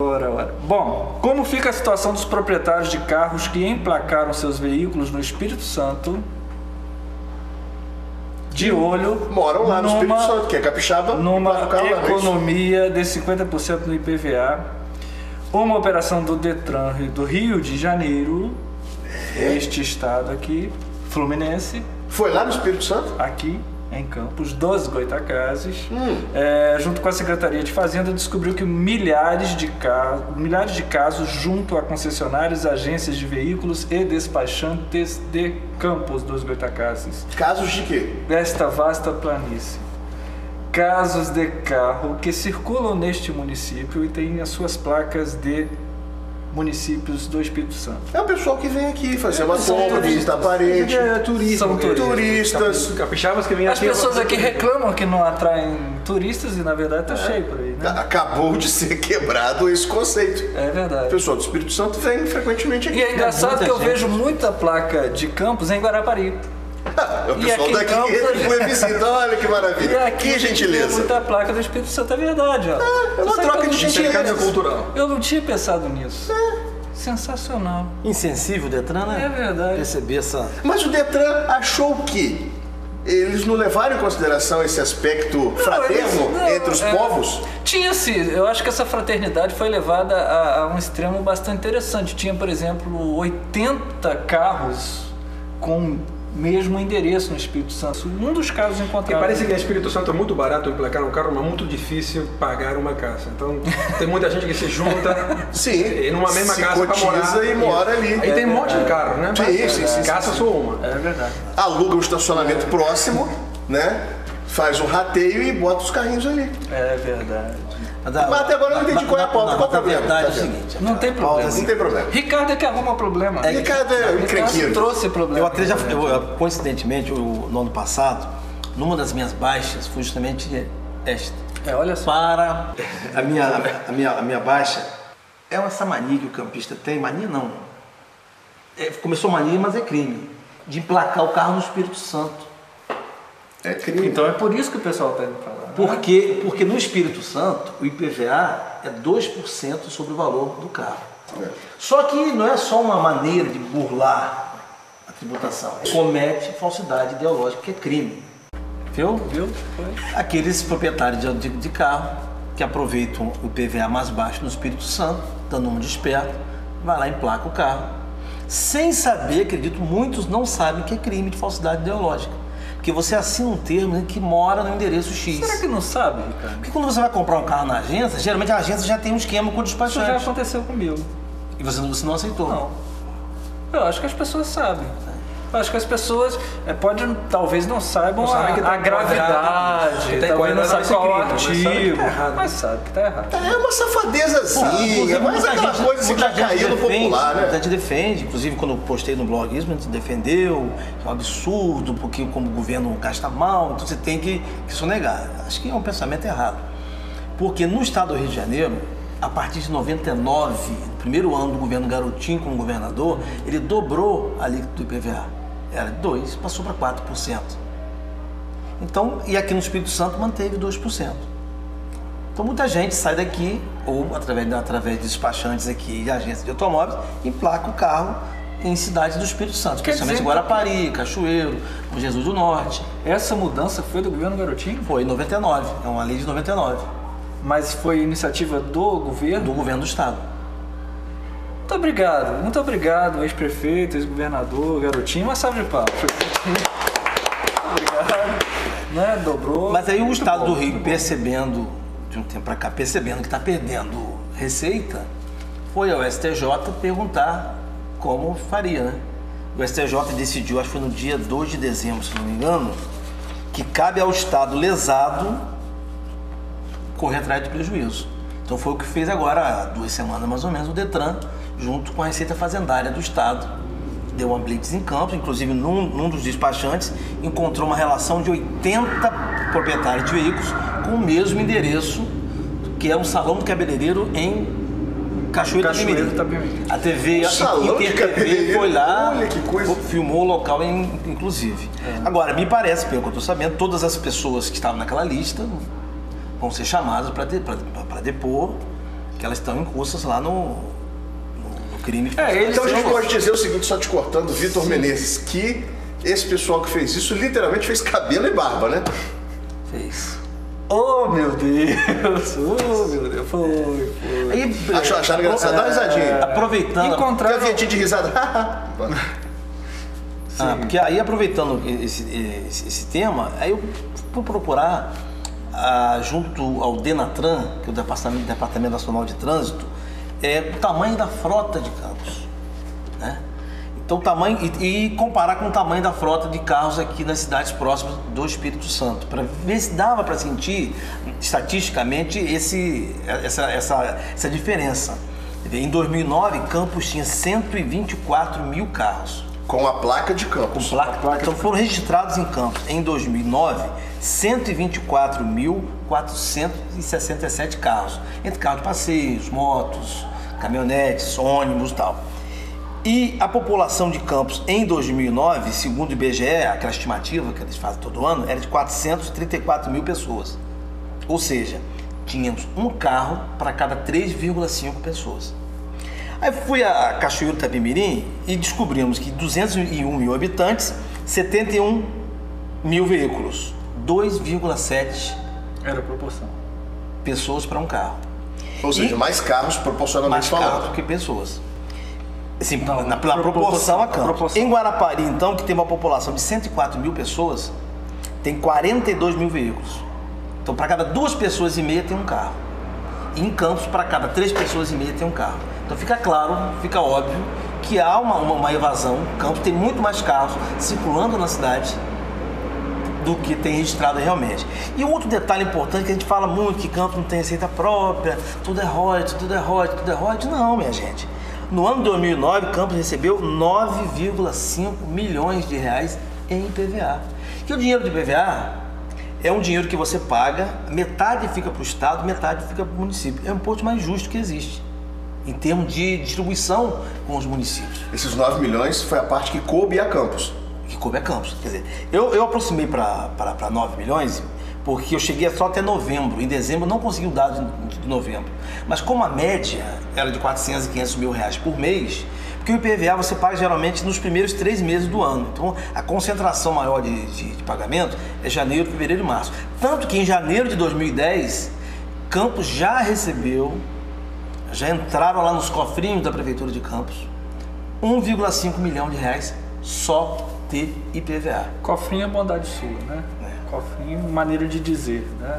Ora. Bom, como fica a situação dos proprietários de carros que emplacaram seus veículos no Espírito Santo, de olho moram lá no Espírito Santo, que é capixaba, numa economia de 50% no IPVA, uma operação do Detran do Rio de Janeiro, este estado aqui, fluminense. Foi lá no Espírito Santo? Aqui em Campos, dos Goitacazes, junto com a Secretaria de Fazenda, descobriu que milhares de casos junto a concessionárias, agências de veículos e despachantes de Campos dos Goitacazes. Casos de quê? Desta vasta planície. Casos de carro que circulam neste município e têm as suas placas de municípios do Espírito Santo. É o pessoal que vem aqui fazer uma compra, visitar parente. São turistas. Capixabas que vêm As aqui. pessoas aqui reclamam que não atraem turistas e na verdade tá cheio por aí, né? Acabou de ser quebrado esse conceito. É verdade. O pessoal do Espírito Santo vem frequentemente aqui. E é engraçado que eu vejo muita placa de Campos em Guarapari. O pessoal daqui foi visita, olha que maravilha. E aqui que gentileza. Tem muita placa do Espírito Santo, é verdade, ó. É uma troca de gentileza cultural. Eu não tinha pensado nisso. Sensacional. Insensível o Detran, né? É verdade. Perceber essa... Mas o Detran achou que eles não levaram em consideração esse aspecto fraterno entre os povos? Tinha-se. Eu acho que essa fraternidade foi levada a um extremo bastante interessante. Tinha, por exemplo, 80 carros com mesmo endereço no Espírito Santo. Um dos casos encontrados. E parece que no Espírito Santo é muito barato emplacar um carro, mas muito difícil pagar uma casa. Então tem muita gente que se junta numa mesma casa para morar. E mora ali. Aí tem um monte de carro, né? Sim. Casa só uma. É verdade. Aluga um estacionamento próximo, né? Faz um rateio e bota os carrinhos ali. É verdade. Mas até agora eu não entendi qual é a pauta. Qual é o problema? A verdade é o seguinte. Não tem problema. Não tem problema. Ricardo é que arruma problema. Ricardo é Ricardo trouxe problema. Eu até coincidentemente, no ano passado, numa das minhas baixas, foi justamente esta. Olha só. Para a minha baixa, é essa mania que o campista tem. Mania não. Começou mania, mas é crime. De emplacar o carro no Espírito Santo. É crime. Então é por isso que o pessoal está indo para lá. Porque no Espírito Santo, o IPVA é 2% sobre o valor do carro. Só que não é só uma maneira de burlar a tributação. Comete falsidade ideológica, que é crime. Viu? Foi. Aqueles proprietários de carro que aproveitam o IPVA mais baixo no Espírito Santo, dando um desperto, vai lá e emplaca o carro. Sem saber, acredito, muitos não sabem que é crime de falsidade ideológica. Porque você assina um termo que mora no endereço X. Será que não sabe, Ricardo? Porque quando você vai comprar um carro na agência, geralmente a agência já tem um esquema com o despachante. Isso já aconteceu comigo. E você não aceitou? Não. Eu acho que as pessoas sabem. Eu acho que as pessoas talvez não saibam a gravidade, talvez não saibam qual o artigo, mas sabe que está errado. É uma safadezazinha, mas aquela coisa que já caiu no popular, né? A gente defende, inclusive quando eu postei no blog isso, a gente defendeu, é um absurdo, porque como o governo gasta mal, então você tem que sonegar. Acho que é um pensamento errado. Porque no estado do Rio de Janeiro, a partir de 99, no primeiro ano do governo Garotinho como governador, ele dobrou a alíquota do IPVA. Era de 2%, passou para 4%. Então, e aqui no Espírito Santo manteve 2%. Então muita gente sai daqui, ou através de despachantes aqui de agências de automóveis, emplaca o carro em cidades do Espírito Santo, especialmente Guarapari, Cachoeiro, Bom Jesus do Norte. Essa mudança foi do governo Garotinho? Foi em 99, é uma lei de 99. Mas foi iniciativa do governo? Do governo do estado. Muito obrigado, ex-prefeito, ex-governador, Garotinho, uma salva de palmas. Obrigado, né? Dobrou. Mas aí o estado do Rio, percebendo, de um tempo para cá, percebendo que está perdendo receita, foi ao STJ perguntar como faria, né? O STJ decidiu, acho que foi no dia 2 de dezembro, se não me engano, que cabe ao estado lesado correr atrás do prejuízo. Então foi o que fez agora, há 2 semanas mais ou menos, o Detran, junto com a Receita Fazendária do Estado. Deu uma blitz em Campos, inclusive num dos despachantes, encontrou uma relação de 80 proprietários de veículos com o mesmo endereço, que é um salão de cabeleireiro em Cachoeiro do Itapemirim. A TV, salão de cabeleireiro foi lá, olha que coisa. Filmou o local, inclusive. Agora, me parece, pelo que eu estou sabendo, todas as pessoas que estavam naquela lista vão ser chamadas para depor, que elas estão incursas lá no crime. Então a gente pode dizer o seguinte, só te cortando, Vitor Menezes, que esse pessoal que fez isso literalmente fez cabelo e barba, né? Fez. Oh, meu Deus! Oh, meu Deus! Foi. Aí, acharam engraçado? Dá uma risadinha. Aproveitando... Encontraram... Tem a vinhetinha de risada. Porque aí, aproveitando esse tema, aí eu fui procurar, junto ao Denatran, que é o Departamento Nacional de Trânsito, o tamanho da frota de Campos, né? Então, o tamanho, e comparar com o tamanho da frota de carros aqui nas cidades próximas do Espírito Santo, para ver se dava para sentir estatisticamente essa diferença. Em 2009, Campos tinha 124 mil carros. Com a placa de Campos. Com placa. Então foram registrados em Campos, em 2009, 124.467 carros. Entre carros de passeios, motos, caminhonetes, ônibus e tal. E a população de Campos em 2009, segundo o IBGE, aquela estimativa que eles fazem todo ano, era de 434 mil pessoas. Ou seja, tínhamos um carro para cada 3,5 pessoas. Aí fui a Cachoeiro do Itapemirim e descobrimos que 201 mil habitantes, 71 mil veículos, 2,7 era a proporção. Pessoas para um carro. Ou seja, mais carros proporcionalmente falando. Mais carros do que pessoas. Assim, pela proporção a Campos. Em Guarapari, então, que tem uma população de 104 mil pessoas, tem 42 mil veículos. Então, para cada 2,5 pessoas tem um carro. E em Campos, para cada 3,5 pessoas tem um carro. Então fica claro, fica óbvio que há uma evasão. Campos tem muito mais carros circulando na cidade do que tem registrado realmente. E um outro detalhe importante que a gente fala muito, que Campos não tem receita própria, tudo é royalties, tudo é royalties, tudo é royalties. Não, minha gente. No ano de 2009, Campos recebeu 9,5 milhões de reais em IPVA. E o dinheiro do IPVA é um dinheiro que você paga, metade fica para o Estado, metade fica para o município. É o imposto mais justo que existe, em termos de distribuição com os municípios. Esses 9 milhões foi a parte que coube a Campos. Que coube a Campos. Quer dizer, eu aproximei para 9 milhões porque eu cheguei só até novembro. Em dezembro eu não consegui o dado de novembro. Mas como a média era de 400 e 500 mil reais por mês, porque o IPVA você paga geralmente nos primeiros 3 meses do ano. Então a concentração maior de pagamento é janeiro, fevereiro e março. Tanto que em janeiro de 2010, Campos já recebeu, já entraram lá nos cofrinhos da Prefeitura de Campos, 1,5 milhão de reais só de IPVA. Cofrinho é bondade sua, né? Cofrinho, maneira de dizer, né?